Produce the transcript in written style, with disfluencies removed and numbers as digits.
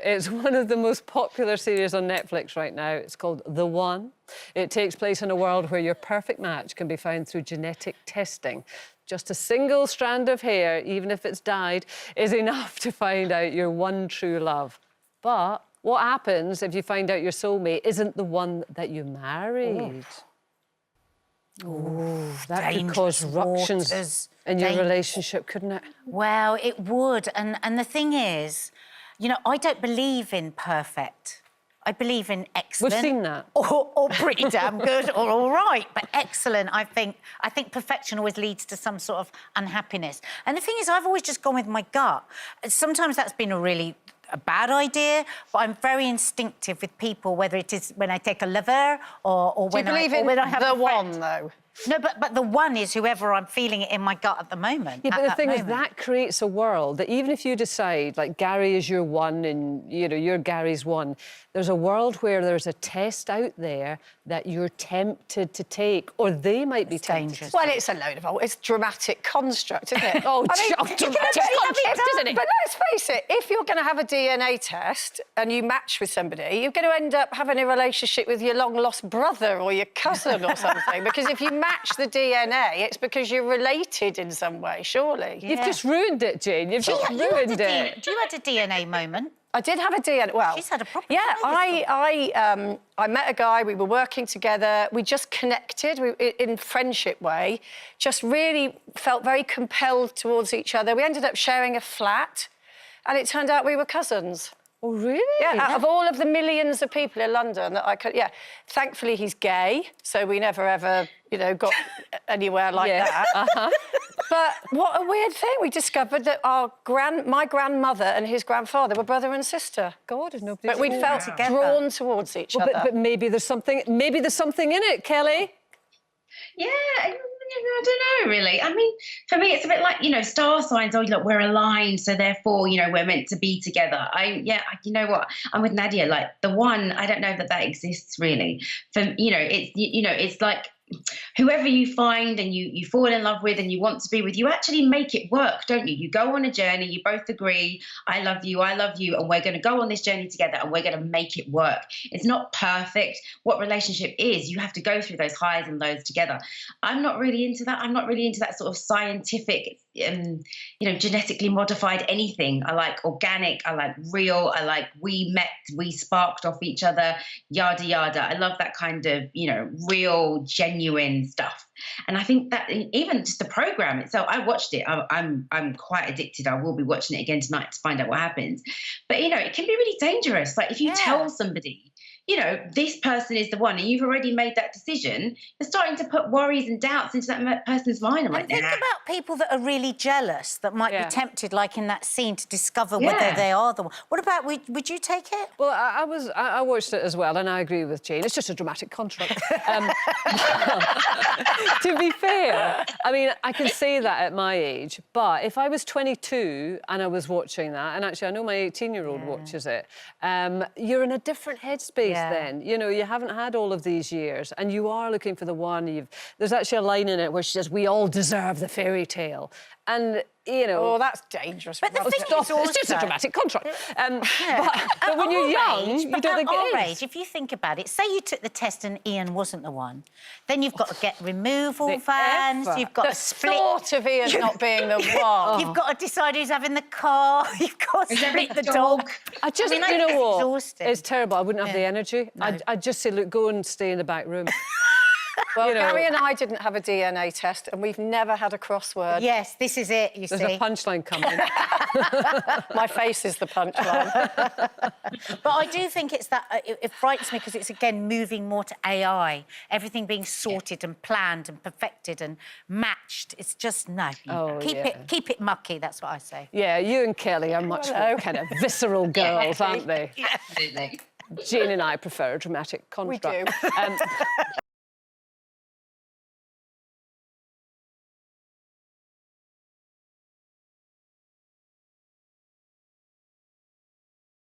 It's one of the most popular series on Netflix right now. It's called The One. It takes place in a world where your perfect match can be found through genetic testing. Just a single strand of hair, even if it's dyed, is enough to find out your one true love. But what happens if you find out your soulmate isn't the one that you married? Ooh, that could cause ruptures in your relationship, couldn't it? Well, it would. And the thing is, you know, I don't believe in perfect. I believe in excellent. We've seen that. Or pretty damn good, or all right. But excellent, I think perfection always leads to some sort of unhappiness. And the thing is, I've always just gone with my gut. Sometimes that's been a bad idea, but I'm very instinctive with people, whether it is when I take a lover or when I have a friend. Do you believe in the one, though? No, but the one is whoever I'm feeling it in my gut at the moment. Yeah, but the thing is, that creates a world that even if you decide, like, Gary is your one and, you know, you're Gary's one, there's a world where there's a test out there that you're tempted to take, or they might be dangerous. Well, it's a load of old... It's dramatic construct, isn't it? Dramatic construct, isn't it? But let's face it, if you're going to have a DNA test and you match with somebody, you're going to end up having a relationship with your long-lost brother or your cousin or something, because if you match the DNA, it's because you're related in some way, surely. Yeah. You've just ruined it, Jane. You've just ruined it. You had a DNA moment. I did have a DNA... Well... She's had a proper... Yeah, I met a guy, we were working together, we just connected in friendship way, just really felt very compelled towards each other. We ended up sharing a flat, and it turned out we were cousins. Oh, really? Yeah, out of all of the millions of people in London that I could... Yeah, thankfully he's gay, so we never, ever, you know, got anywhere like that. But what a weird thing. We discovered that my grandmother and his grandfather were brother and sister. God, if nobody... But we'd felt drawn towards each other. But maybe there's something in it, Kelly. Yeah, I don't know, really. I mean, for me, it's a bit like, you know, star signs. Oh, look, we're aligned, so therefore, you know, we're meant to be together. You know what? I'm with Nadia. Like, the one, I don't know that exists, really. It's like whoever you find and you fall in love with and you want to be with, you actually make it work, don't you? You go on a journey, you both agree, I love you, and we're going to go on this journey together and we're going to make it work. It's not perfect. What relationship is, you have to go through those highs and lows together. I'm not really into that. I'm not really into that sort of scientific, genetically modified anything. I like organic, I like real, I like we met, we sparked off each other, yada, yada. I love that kind of, real, genuine stuff. And I think that even just the program itself, I watched it. I'm quite addicted. I will be watching it again tonight to find out what happens. But, it can be really dangerous. Like if you tell somebody, this person is the one, and you've already made that decision, you're starting to put worries and doubts into that person's mind. I'm like, think about people that are really jealous, that might be tempted, like in that scene, to discover whether they are the one. What about, would you take it? Well, I watched it as well, and I agree with Jane. It's just a dramatic construct. To be fair, I mean, I can say that at my age, but if I was 22 and I was watching that, and actually I know my 18-year-old watches it, you're in a different headspace then. You haven't had all of these years, and you are looking for the one. There's actually a line in it where she says, "We all deserve the fairy tale." And, Oh, that's dangerous. But the thing is also... It's just a dramatic contract. But when you're young, you don't think it is. If you think about it, say you took the test and Ian wasn't the one, then you've got to get removal vans, you've got to split... The thought of Ian not being the one. You've got to decide who's having the car, you've got to split the dog. I just, you know what? Exhausting. It's terrible. I wouldn't have the energy. No. I'd just say, look, go and stay in the back room. Well, Gary and I didn't have a DNA test, and we've never had a crossword. Yes, this is it, you see. There's a punchline coming. My face is the punchline. But I do think it's that... It frightens me because it's, again, moving more to AI. Everything being sorted and planned and perfected and matched. It's just, no. Keep it mucky, that's what I say. Yeah, you and Kelly are much more kind of visceral girls, aren't they? Absolutely. Jane and I prefer a dramatic construct. We do.